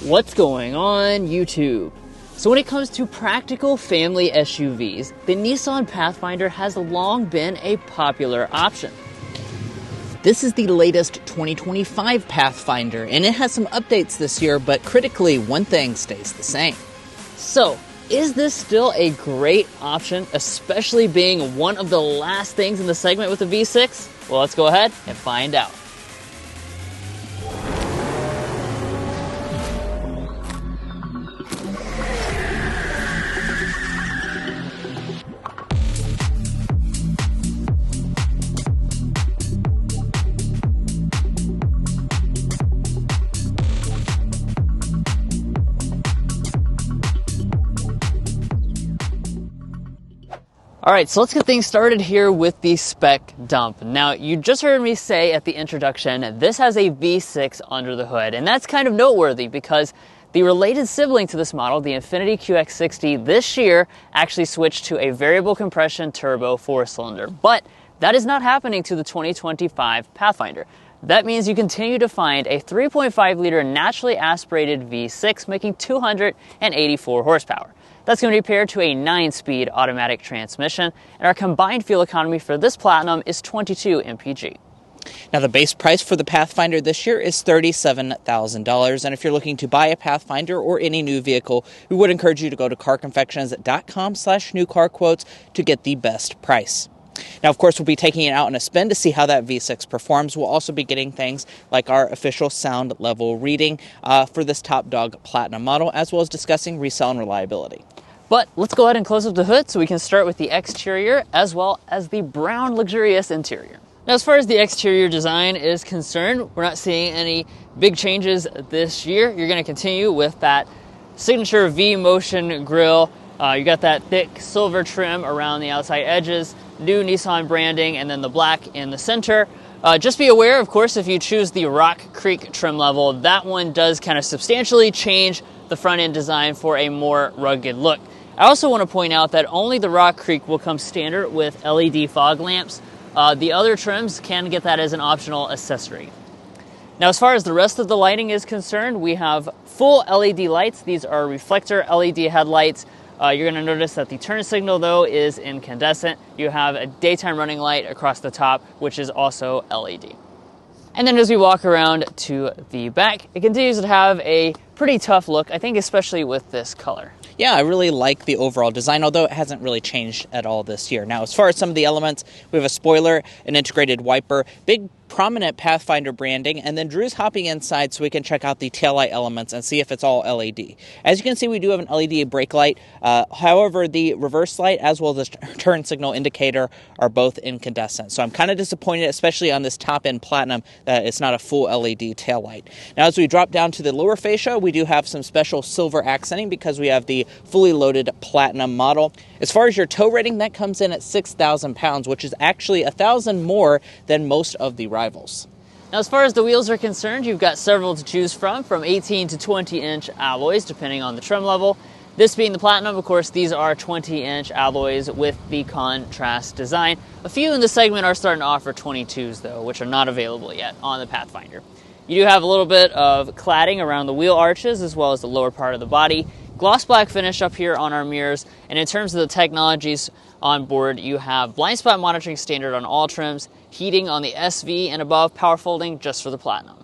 What's going on, YouTube? So when it comes to practical family SUVs, the Nissan Pathfinder has long been a popular option. This is the latest 2025 Pathfinder, and it has some updates this year, but critically, one thing stays the same. So, is this still a great option, especially being one of the last things in the segment with the V6? Well, let's go ahead and find out. All right, so let's get things started here with the spec dump. Now, you just heard me say at the introduction, this has a V6 under the hood, and that's kind of noteworthy because the related sibling to this model, the Infiniti QX60, this year actually switched to a variable compression turbo 4-cylinder, but that is not happening to the 2025 Pathfinder. That means you continue to find a 3.5-liter naturally aspirated V6 making 284 horsepower. That's going to be paired to a 9-speed automatic transmission, and our combined fuel economy for this Platinum is 22 mpg. Now, the base price for the Pathfinder this year is $37,000, and if you're looking to buy a Pathfinder or any new vehicle, we would encourage you to go to carconfections.com/newcarquotes to get the best price. Now, of course, we'll be taking it out in a spin to see how that V6 performs. We'll also be getting things like our official sound level reading for this top dog Platinum model, as well as discussing resale and reliability. But let's go ahead and close up the hood so we can start with the exterior as well as the brown luxurious interior. Now, as far as the exterior design is concerned, we're not seeing any big changes this year. You're going to continue with that signature V-motion grille. You got that thick silver trim around the outside edges, new Nissan branding, and then the black in the center. Just be aware, of course, if you choose the Rock Creek trim level, that one does kind of substantially change the front end design for a more rugged look. I also want to point out that only the Rock Creek will come standard with LED fog lamps. The other trims can get that as an optional accessory. Now, as far as the rest of the lighting is concerned, we have full LED lights. These are reflector LED headlights. You're going to notice that the turn signal, though, is incandescent. You have a daytime running light across the top, which is also LED. And then as we walk around to the back, it continues to have a pretty tough look, I think, especially with this color. Yeah, I really like the overall design, although it hasn't really changed at all this year. Now, as far as some of the elements, we have a spoiler, an integrated wiper, big prominent Pathfinder branding, and then Drew's hopping inside so we can check out the taillight elements and see if it's all LED. As you can see, we do have an LED brake light. However, the reverse light as well as the turn signal indicator are both incandescent. So I'm kind of disappointed, especially on this top-end Platinum, that it's not a full LED taillight. Now, as we drop down to the lower fascia, we do have some special silver accenting because we have the fully loaded Platinum model. As far as your tow rating, that comes in at 6,000 pounds, which is actually 1,000 more than most of the rivals. Now, as far as the wheels are concerned, you've got several to choose from 18 to 20-inch alloys, depending on the trim level. This being the Platinum, of course, these are 20-inch alloys with the contrast design. A few in the segment are starting to offer 22s, though, which are not available yet on the Pathfinder. You do have a little bit of cladding around the wheel arches as well as the lower part of the body. Gloss black finish up here on our mirrors, and in terms of the technologies on board, you have blind spot monitoring standard on all trims, heating on the SV and above, power folding just for the Platinum.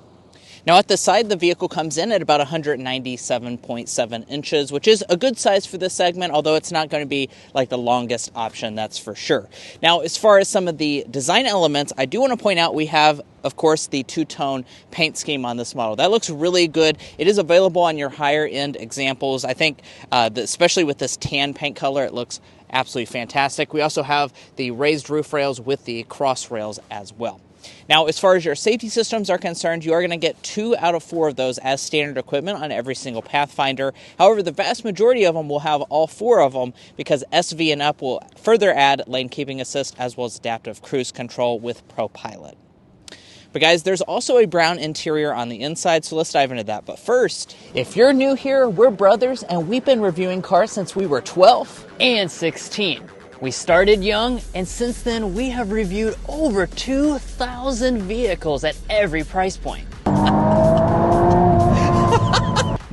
Now, at the side, the vehicle comes in at about 197.7 inches, which is a good size for this segment, although it's not going to be like the longest option, that's for sure. Now, as far as some of the design elements, I do want to point out we have, of course, the two-tone paint scheme on this model. That looks really good. It is available on your higher-end examples. I think, especially with this tan paint color, it looks absolutely fantastic. We also have the raised roof rails with the cross rails as well. Now, as far as your safety systems are concerned, you are going to get 2 out of 4 of those as standard equipment on every single Pathfinder. However, the vast majority of them will have all 4 of them because SV and up will further add lane keeping assist as well as adaptive cruise control with ProPilot. But guys, there's also a brown interior on the inside, so let's dive into that. But first, if you're new here, we're brothers and we've been reviewing cars since we were 12 and 16. We started young, and since then we have reviewed over 2,000 vehicles at every price point.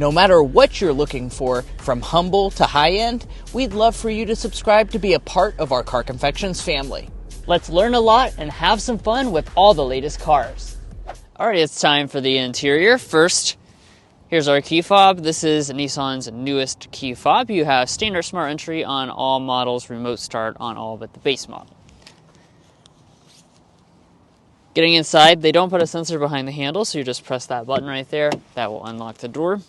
No matter what you're looking for, from humble to high-end, we'd love for you to subscribe to be a part of our Car Confections family. Let's learn a lot and have some fun with all the latest cars. Alright, it's time for the interior. First, here's our key fob. This is Nissan's newest key fob. You have standard smart entry on all models, remote start on all but the base model. Getting inside, they don't put a sensor behind the handle, so you just press that button right there. That will unlock the door.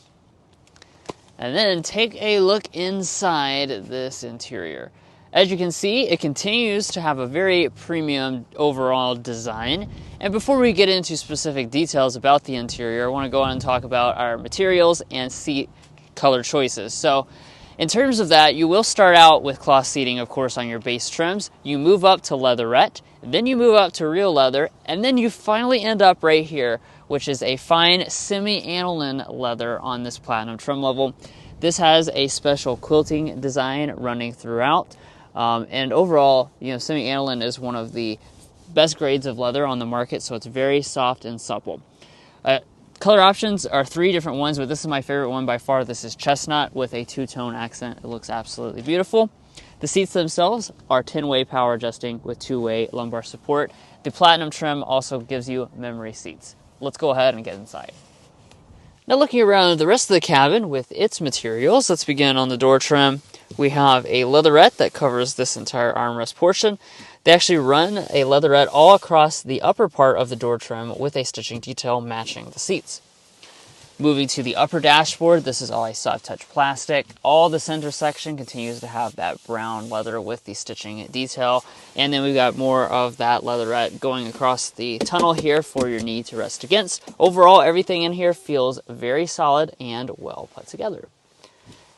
And then take a look inside this interior. As you can see, it continues to have a very premium overall design. And before we get into specific details about the interior, I want to go on and talk about our materials and seat color choices. So in terms of that, you will start out with cloth seating, of course, on your base trims. You move up to leatherette, then you move up to real leather, and then you finally end up right here, which is a fine semi-aniline leather on this platinum trim level. This has a special quilting design running throughout. And overall, semi-aniline is one of the best grades of leather on the market, so it's very soft and supple. Color options are 3 different ones, but this is my favorite one by far. This is chestnut with a 2-tone accent. It looks absolutely beautiful. The seats themselves are 10-way power adjusting with 2-way lumbar support. The platinum trim also gives you memory seats. Let's go ahead and get inside. Now looking around the rest of the cabin with its materials, let's begin on the door trim. We have a leatherette that covers this entire armrest portion. They actually run a leatherette all across the upper part of the door trim with a stitching detail matching the seats. Moving to the upper dashboard, this is all a soft touch plastic. All the center section continues to have that brown leather with the stitching detail. And then we've got more of that leatherette going across the tunnel here for your knee to rest against. Overall, everything in here feels very solid and well put together.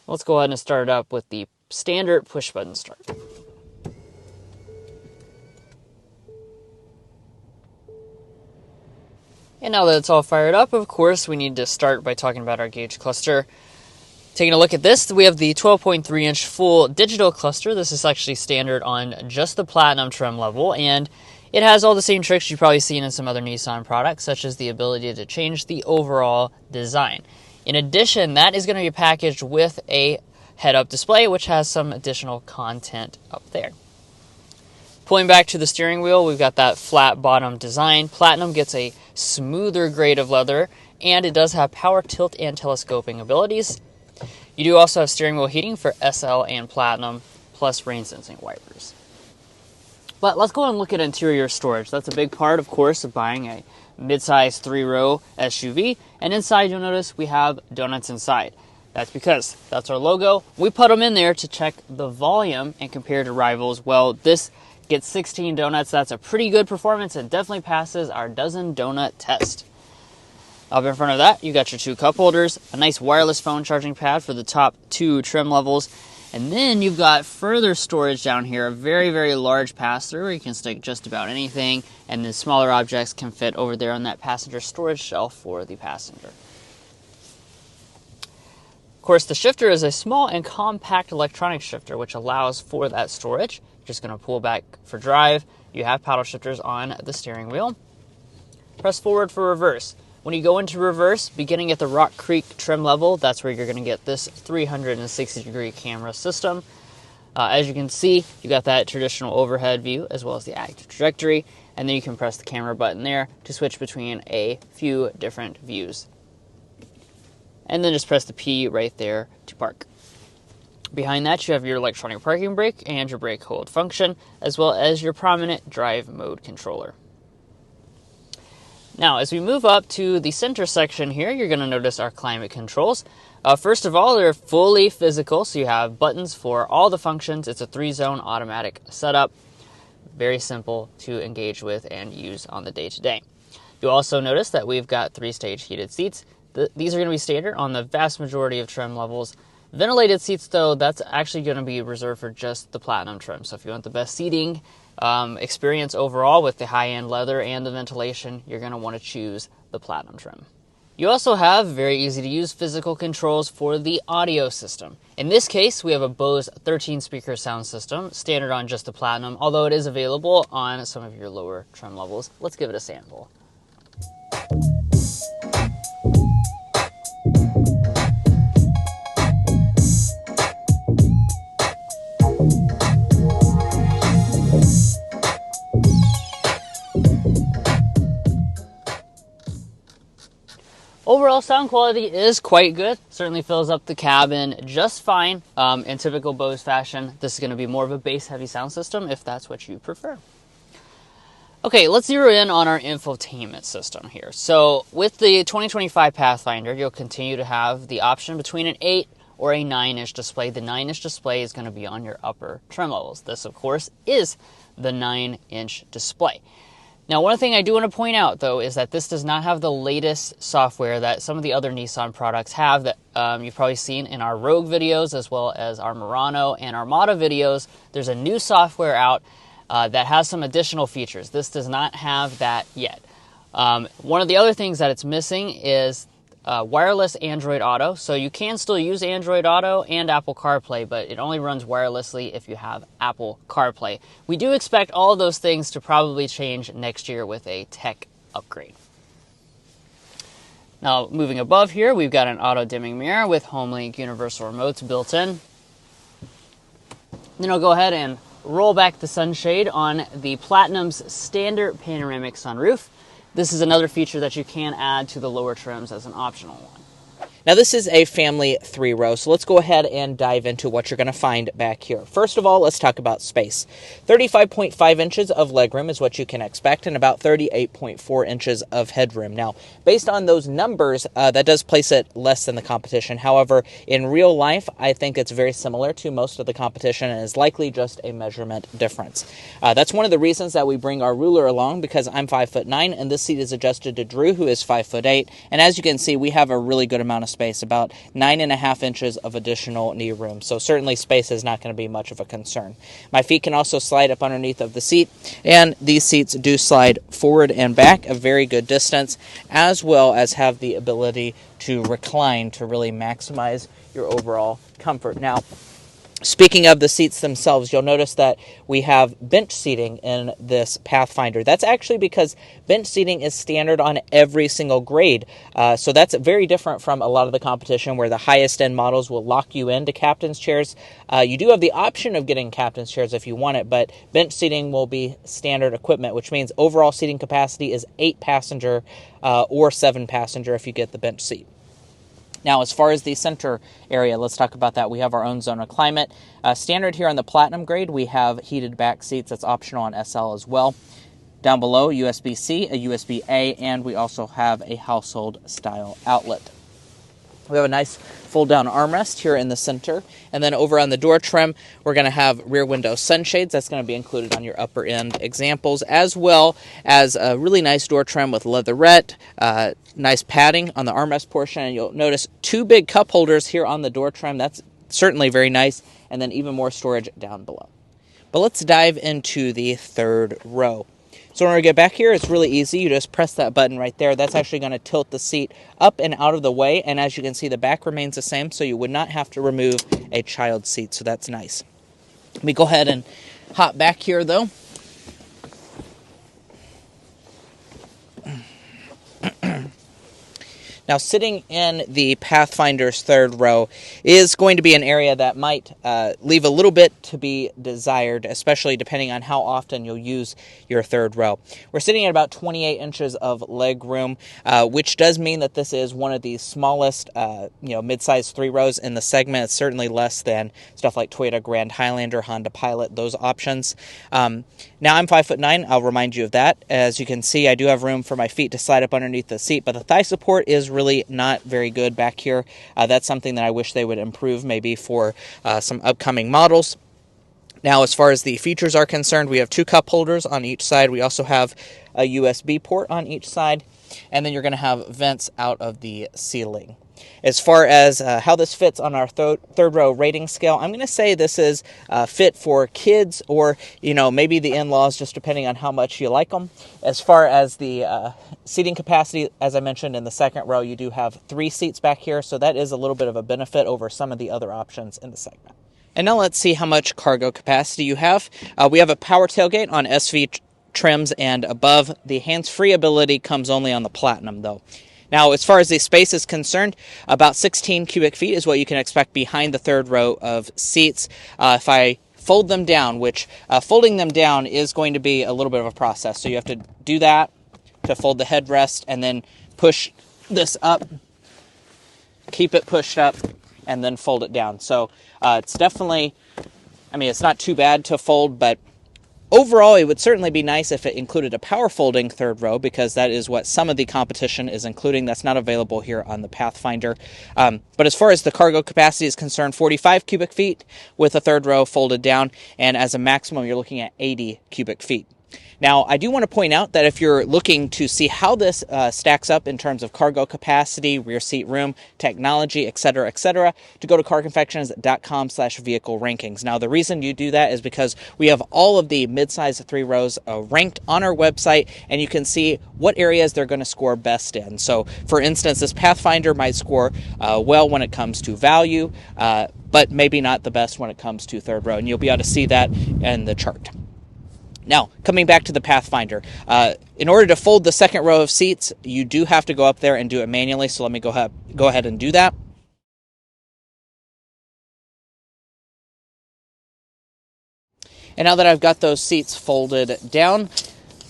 Let's go ahead and start it up with the standard push button start. And now that it's all fired up, of course, we need to start by talking about our gauge cluster. Taking a look at this, we have the 12.3-inch full digital cluster. This is actually standard on just the platinum trim level, and it has all the same tricks you've probably seen in some other Nissan products, such as the ability to change the overall design. In addition, that is going to be packaged with a head-up display, which has some additional content up there. Pulling back to the steering wheel, we've got that flat bottom design. Platinum gets a smoother grade of leather, and it does have power tilt and telescoping abilities. You do also have steering wheel heating for SL and Platinum, plus rain sensing wipers. But let's go and look at interior storage. That's a big part, of course, of buying a midsize 3-row SUV. And inside, you'll notice we have donuts inside. That's because that's our logo. We put them in there to check the volume and compare to rivals. Well, this gets 16 donuts. That's a pretty good performance. It definitely passes our dozen donut test. Up in front of that, you got your 2 cup holders, a nice wireless phone charging pad for the top 2 trim levels, and then you've got further storage down here, a very, very large pass-through where you can stick just about anything, and then smaller objects can fit over there on that passenger storage shelf for the passenger. Of course, the shifter is a small and compact electronic shifter, which allows for that storage. Just going to pull back for drive. You have paddle shifters on the steering wheel. Press forward for reverse. When you go into reverse, beginning at the Rock Creek trim level, that's where you're going to get this 360-degree camera system. As you can see, you got that traditional overhead view as well as the active trajectory, and then you can press the camera button there to switch between a few different views. And then just press the P right there to park. Behind that, you have your electronic parking brake and your brake hold function, as well as your prominent drive mode controller. Now, as we move up to the center section here, you're going to notice our climate controls. First of all, they're fully physical, so you have buttons for all the functions. It's a 3-zone automatic setup. Very simple to engage with and use on the day-to-day. You'll also notice that we've got 3-stage heated seats. These are going to be standard on the vast majority of trim levels. Ventilated seats, though, that's actually going to be reserved for just the platinum trim. So if you want the best seating experience overall with the high-end leather and the ventilation, you're going to want to choose the platinum trim. You also have very easy-to-use physical controls for the audio system. In this case, we have a Bose 13-speaker sound system, standard on just the platinum, although it is available on some of your lower trim levels. Let's give it a sample. overall sound quality is quite good. Certainly fills up the cabin just fine. In typical Bose fashion, this is going to be more of a bass-heavy sound system if that's what you prefer. Okay, let's zero in on our infotainment system here. So with the 2025 Pathfinder, you'll continue to have the option between an 8 or a 9-inch display. The 9-inch display is going to be on your upper trim levels. This, of course, is the 9-inch display. Now, one thing I do want to point out, though, is that this does not have the latest software that some of the other Nissan products have that you've probably seen in our Rogue videos as well as our Murano and Armada videos. There's a new software out that has some additional features. This does not have that yet. One of the other things that it's missing is wireless Android Auto. So you can still use Android Auto and Apple CarPlay, but it only runs wirelessly if you have Apple CarPlay. We do expect all of those things to probably change next year with a tech upgrade. Now, moving above here, we've got an auto-dimming mirror with HomeLink universal remotes built in. Then I'll go ahead and roll back the sunshade on the Platinum's standard panoramic sunroof. This is another feature that you can add to the lower trims as an optional one. Now this is a family 3-row, so let's go ahead and dive into what you're going to find back here. First of all, let's talk about space. 35.5 inches of legroom is what you can expect, and about 38.4 inches of headroom. Now, based on those numbers, that does place it less than the competition. However, in real life, I think it's very similar to most of the competition and is likely just a measurement difference. That's one of the reasons that we bring our ruler along, because I'm 5'9", and this seat is adjusted to Drew, who is 5'8", and as you can see, we have a really good amount of space, about 9.5 inches of additional knee room. So certainly space is not going to be much of a concern. My feet can also slide up underneath of the seat, and these seats do slide forward and back a very good distance, as well as have the ability to recline to really maximize your overall comfort. Now, speaking of the seats themselves, you'll notice that we have bench seating in this Pathfinder. That's actually because bench seating is standard on every single grade. So that's very different from a lot of the competition where the highest end models will lock you into captain's chairs. You do have the option of getting captain's chairs if you want it, but bench seating will be standard equipment, which means overall seating capacity is 8 passenger or 7 passenger if you get the bench seat. Now, as far as the center area, let's talk about that. We have our own zone of climate. Standard here on the Platinum grade, we have heated back seats. That's optional on SL as well. Down below, USB-C, a USB-A, and we also have a household-style outlet. We have a nice fold-down armrest here in the center. And then over on the door trim, we're going to have rear window sunshades. That's going to be included on your upper end examples, as well as a really nice door trim with leatherette, nice padding on the armrest portion. And you'll notice 2 big cup holders here on the door trim. That's certainly very nice. And then even more storage down below. But let's dive into the 3rd row. So in order to get back here, it's really easy. You just press that button right there. That's actually going to tilt the seat up and out of the way. And as you can see, the back remains the same, so you would not have to remove a child seat. So that's nice. Let me go ahead and hop back here, though. Now, sitting in the Pathfinder's 3rd row is going to be an area that might leave a little bit to be desired, especially depending on how often you'll use your 3rd row. We're sitting at about 28 inches of leg room, which does mean that this is one of the smallest, mid-size 3 rows in the segment. It's certainly less than stuff like Toyota Grand Highlander, Honda Pilot, those options. Now, I'm 5'9". I'll remind you of that. As you can see, I do have room for my feet to slide up underneath the seat, but the thigh support is really not very good back here. That's something that I wish they would improve maybe for some upcoming models. Now, as far as the features are concerned, we have 2 cup holders on each side. We also have a USB port on each side, and then you're going to have vents out of the ceiling. As far as how this fits on our 3rd row rating scale, I'm going to say this is fit for kids or, maybe the in-laws, just depending on how much you like them. As far as the seating capacity, as I mentioned in the 2nd row, you do have 3 seats back here, so that is a little bit of a benefit over some of the other options in the segment. And now let's see how much cargo capacity you have. We have a power tailgate on SV trims and above. The hands-free ability comes only on the Platinum, though. Now, as far as the space is concerned, about 16 cubic feet is what you can expect behind the 3rd row of seats. If I fold them down, which folding them down is going to be a little bit of a process. So you have to do that to fold the headrest and then push this up keep it pushed up, and then fold it down. So it's definitely, I mean, it's not too bad to fold, but overall, it would certainly be nice if it included a power folding third row, because that is what some of the competition is including. That's not available here on the Pathfinder. But as far as the cargo capacity is concerned, 45 cubic feet with a third row folded down, and as a maximum, you're looking at 80 cubic feet. Now, I do want to point out that if you're looking to see how this stacks up in terms of cargo capacity, rear seat room, technology, etc., to go to carconfections.com/vehicle rankings. Now, the reason you do that is because we have all of the midsize 3 rows ranked on our website, and you can see what areas they're going to score best in. So, for instance, this Pathfinder might score well when it comes to value, but maybe not the best when it comes to third row, and you'll be able to see that in the chart. Now, coming back to the Pathfinder, in order to fold the second row of seats, you do have to go up there and do it manually, so let me go ahead and do that. And now that I've got those seats folded down,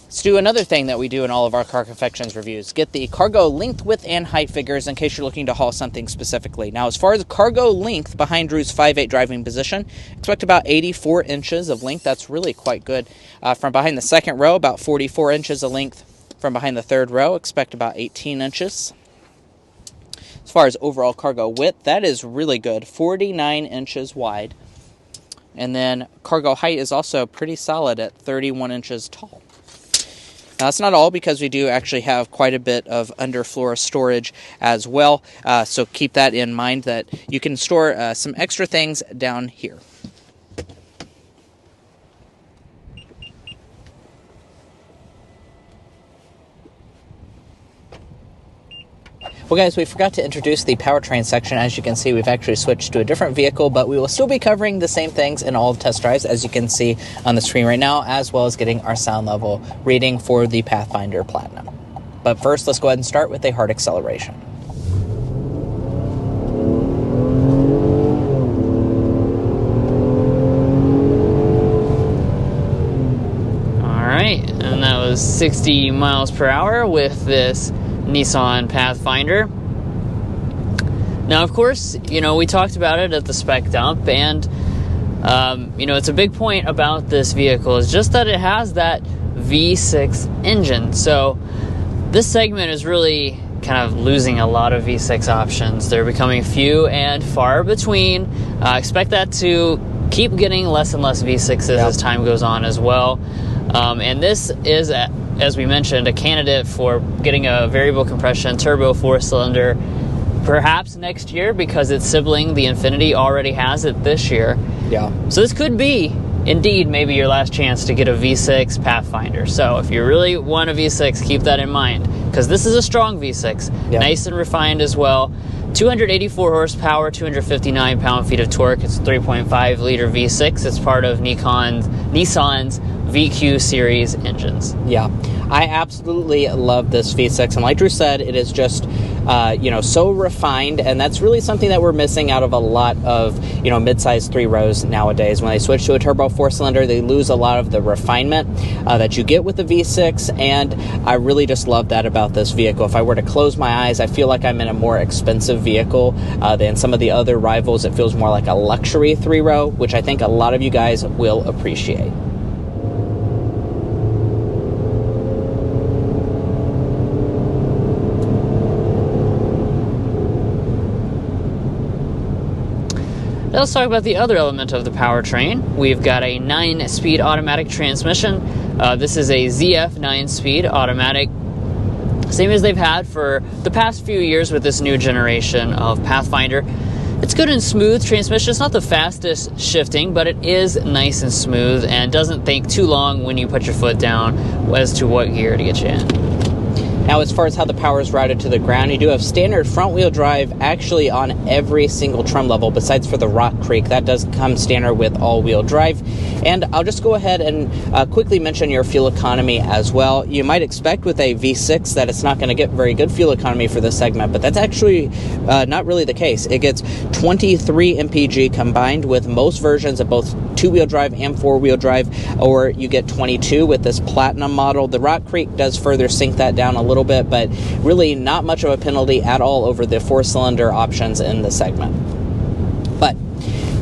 let's do another thing that we do in all of our Car Confections reviews. Get the cargo length, width, and height figures in case you're looking to haul something specifically. Now, as far as cargo length behind Drew's 5'8" driving position, expect about 84 inches of length. That's really quite good. From behind the second row, about 44 inches of length. From behind the third row, expect about 18 inches. As far as overall cargo width, that is really good, 49 inches wide. And then cargo height is also pretty solid at 31 inches tall. Now, that's not all, because we do actually have quite a bit of underfloor storage as well. So keep that in mind, that you can store some extra things down here. Well, guys, we forgot to introduce the powertrain section. As you can see, we've actually switched to a different vehicle, but we will still be covering the same things in all of test drives, as you can see on the screen right now, as well as getting our sound level reading for the Pathfinder Platinum. But first, let's go ahead and start with a hard acceleration. All right, and that was 60 miles per hour with this Nissan Pathfinder. Now, of course, we talked about it at the spec dump, and it's a big point about this vehicle is just that it has that V6 engine. So this segment is really kind of losing a lot of V6 options. They're becoming few and far between. Expect that to keep getting less and less V6s as time goes on as well. And this is, as we mentioned, a candidate for getting a variable compression turbo 4-cylinder perhaps next year, because its sibling, the Infiniti, already has it this year. Yeah. So this could be, indeed, maybe your last chance to get a V6 Pathfinder. So if you really want a V6, keep that in mind, because this is a strong V6. Yeah. Nice and refined as well. 284 horsepower, 259 pound-feet of torque. It's a 3.5-liter V6. It's part of Nissan's VQ series engines. Yeah, I absolutely love this V6, and like Drew said, it is just so refined, and that's really something that we're missing out of a lot of mid-size 3 rows nowadays. When they switch to a turbo 4-cylinder, they lose a lot of the refinement that you get with the V6, and I really just love that about this vehicle. If I were to close my eyes, I feel like I'm in a more expensive vehicle than some of the other rivals. It feels more like a luxury 3 row, which I think a lot of you guys will appreciate. Now let's talk about the other element of the powertrain. We've got a 9-speed automatic transmission. This is a ZF 9-speed automatic, same as they've had for the past few years with this new generation of Pathfinder. It's good and smooth transmission. It's not the fastest shifting, but it is nice and smooth and doesn't take too long when you put your foot down as to what gear to get you in. Now, as far as how the power is routed to the ground, you do have standard front-wheel drive actually on every single trim level, besides for the Rock Creek. That does come standard with all-wheel drive. And I'll just go ahead and quickly mention your fuel economy as well. You might expect with a V6 that it's not going to get very good fuel economy for this segment, but that's actually not really the case. It gets 23 mpg combined with most versions of both two-wheel drive and four-wheel drive, or you get 22 with this Platinum model. The Rock Creek does further sink that down a little bit, but really not much of a penalty at all over the four-cylinder options in the segment. But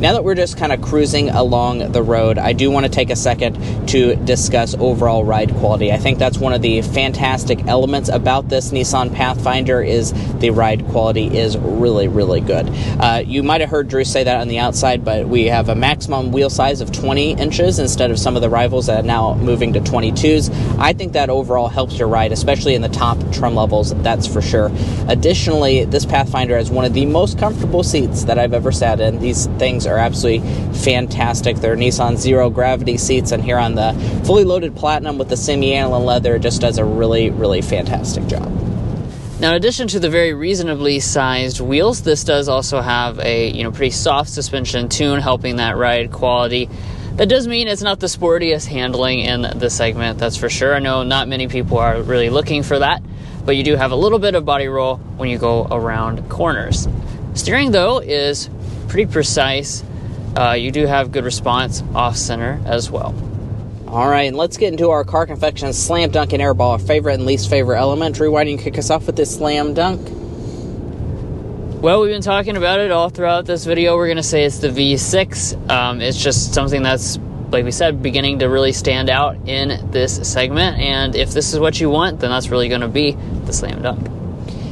now that we're just kind of cruising along the road, I do want to take a second to discuss overall ride quality. I think that's one of the fantastic elements about this Nissan Pathfinder is the ride quality is really, really good. You might have heard Drew say that on the outside, but we have a maximum wheel size of 20 inches instead of some of the rivals that are now moving to 22s. I think that overall helps your ride, especially in the top trim levels, that's for sure. Additionally, this Pathfinder has one of the most comfortable seats that I've ever sat in. These things are absolutely fantastic. They're Nissan zero gravity seats, and here on the fully loaded Platinum with the semi-aniline leather, it just does a really, really fantastic job. Now, in addition to the very reasonably sized wheels, this does also have a pretty soft suspension tune, helping that ride quality. That does mean it's not the sportiest handling in the segment, that's for sure. I know not many people are really looking for that, but you do have a little bit of body roll when you go around corners. Steering, though, is pretty precise. You do have good response off-center as well. All right, and let's get into our Car Confections Slam Dunk and Airball, our favorite and least favorite element. Drew, why don't you kick us off with this Slam Dunk? Well, we've been talking about it all throughout this video. We're going to say it's the V6. It's just something that's, like we said, beginning to really stand out in this segment. And if this is what you want, then that's really going to be the Slam Dunk.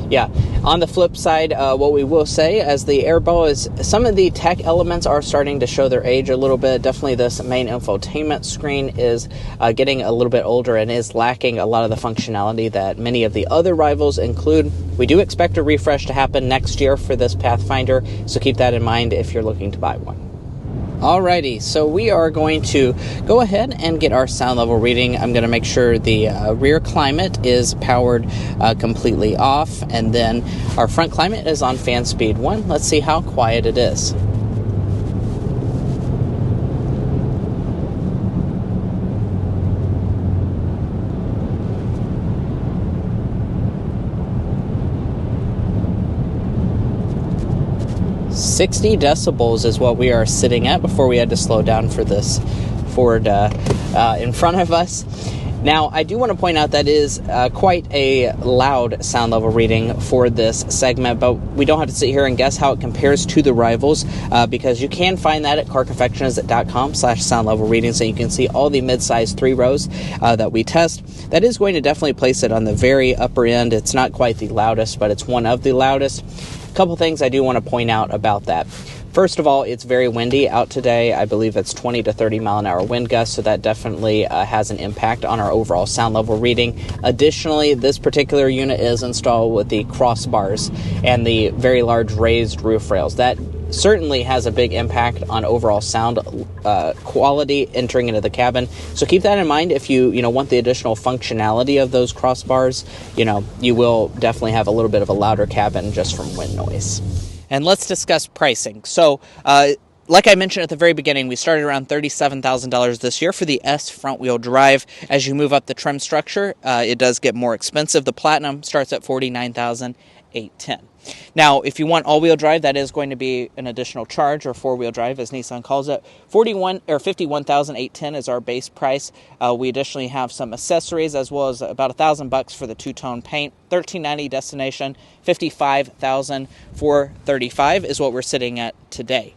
Yeah. On the flip side, what we will say as the Airball is some of the tech elements are starting to show their age a little bit. Definitely this main infotainment screen is getting a little bit older and is lacking a lot of the functionality that many of the other rivals include. We do expect a refresh to happen next year for this Pathfinder, so keep that in mind if you're looking to buy one. Alrighty, so we are going to go ahead and get our sound level reading. I'm going to make sure the rear climate is powered completely off, and then our front climate is on fan speed 1. Let's see how quiet it is. .60 decibels is what we are sitting at before we had to slow down for this Ford in front of us. Now, I do want to point out that is quite a loud sound level reading for this segment, but we don't have to sit here and guess how it compares to the rivals because you can find that at carconfections.com/sound level reading, so you can see all the midsize 3 rows that we test. That is going to definitely place it on the very upper end. It's not quite the loudest, but it's one of the loudest. A couple things I do want to point out about that. First of all, it's very windy out today. I believe it's 20 to 30 mile an hour wind gusts, so that definitely has an impact on our overall sound level reading. Additionally, this particular unit is installed with the crossbars and the very large raised roof rails. That certainly has a big impact on overall sound quality entering into the cabin. So keep that in mind if you want the additional functionality of those crossbars. You will definitely have a little bit of a louder cabin just from wind noise. And let's discuss pricing. So, like I mentioned at the very beginning, we started around $37,000 this year for the S front-wheel drive. As you move up the trim structure, it does get more expensive. The Platinum starts at $49,810. Now, if you want all-wheel drive, that is going to be an additional charge, or four-wheel drive, as Nissan calls it. $51,810 is our base price. We additionally have some accessories, as well as about $1,000 for the two-tone paint. $1,390 destination, $55,435 is what we're sitting at today.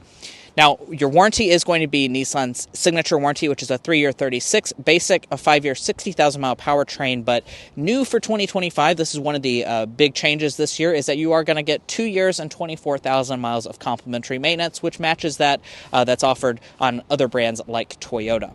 Now, your warranty is going to be Nissan's signature warranty, which is a 3-year 36, basic, a 5-year 60,000-mile powertrain. But new for 2025, this is one of the big changes this year, is that you are going to get 2 years and 24,000 miles of complimentary maintenance, which matches that that's offered on other brands like Toyota.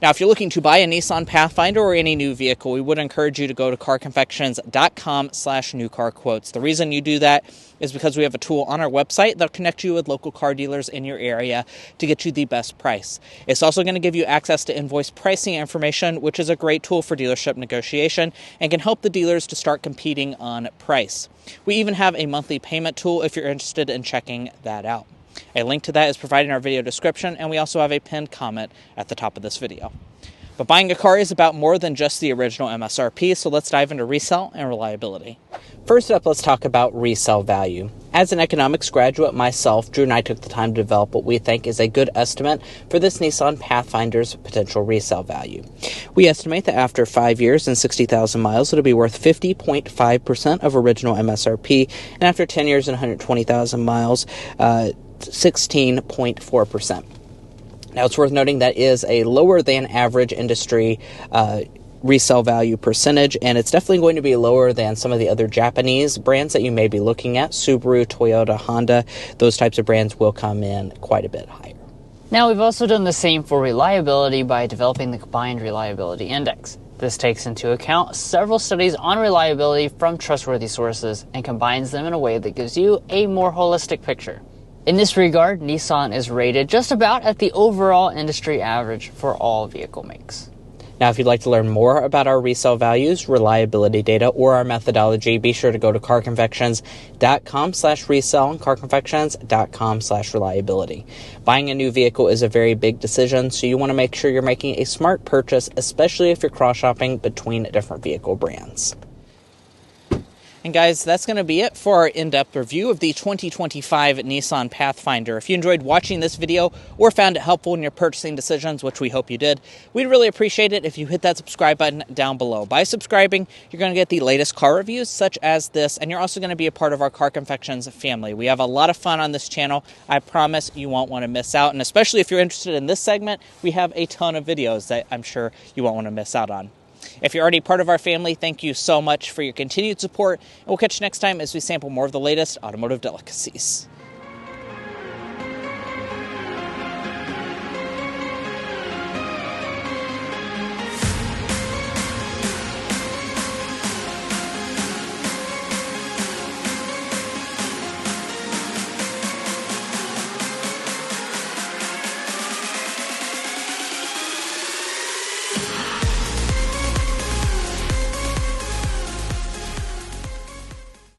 Now, if you're looking to buy a Nissan Pathfinder or any new vehicle, we would encourage you to go to carconfections.com/newcarquotes. The reason you do that is because we have a tool on our website that'll connect you with local car dealers in your area to get you the best price. It's also going to give you access to invoice pricing information, which is a great tool for dealership negotiation and can help the dealers to start competing on price. We even have a monthly payment tool if you're interested in checking that out. A link to that is provided in our video description, and we also have a pinned comment at the top of this video. But buying a car is about more than just the original MSRP, so let's dive into resale and reliability. First up, let's talk about resale value. As an economics graduate myself, Drew and I took the time to develop what we think is a good estimate for this Nissan Pathfinder's potential resale value. We estimate that after 5 years and 60,000 miles, it'll be worth 50.5% of original MSRP, and after 10 years and 120,000 miles, 16.4%. Now, it's worth noting that is a lower than average industry resale value percentage, and it's definitely going to be lower than some of the other Japanese brands that you may be looking at. Subaru, Toyota, Honda, those types of brands will come in quite a bit higher. Now, we've also done the same for reliability by developing the Combined Reliability Index. This takes into account several studies on reliability from trustworthy sources and combines them in a way that gives you a more holistic picture. In this regard, Nissan is rated just about at the overall industry average for all vehicle makes. Now, if you'd like to learn more about our resale values, reliability data, or our methodology, be sure to go to carconfections.com/resale and carconfections.com/reliability. Buying a new vehicle is a very big decision, so you want to make sure you're making a smart purchase, especially if you're cross-shopping between different vehicle brands. And guys, that's going to be it for our in-depth review of the 2025 Nissan Pathfinder. If you enjoyed watching this video or found it helpful in your purchasing decisions, which we hope you did, we'd really appreciate it if you hit that subscribe button down below. By subscribing, you're going to get the latest car reviews such as this, and you're also going to be a part of our Car Confections family. We have a lot of fun on this channel. I promise you won't want to miss out, and especially if you're interested in this segment, we have a ton of videos that I'm sure you won't want to miss out on. If you're already part of our family, thank you so much for your continued support, and we'll catch you next time as we sample more of the latest automotive delicacies.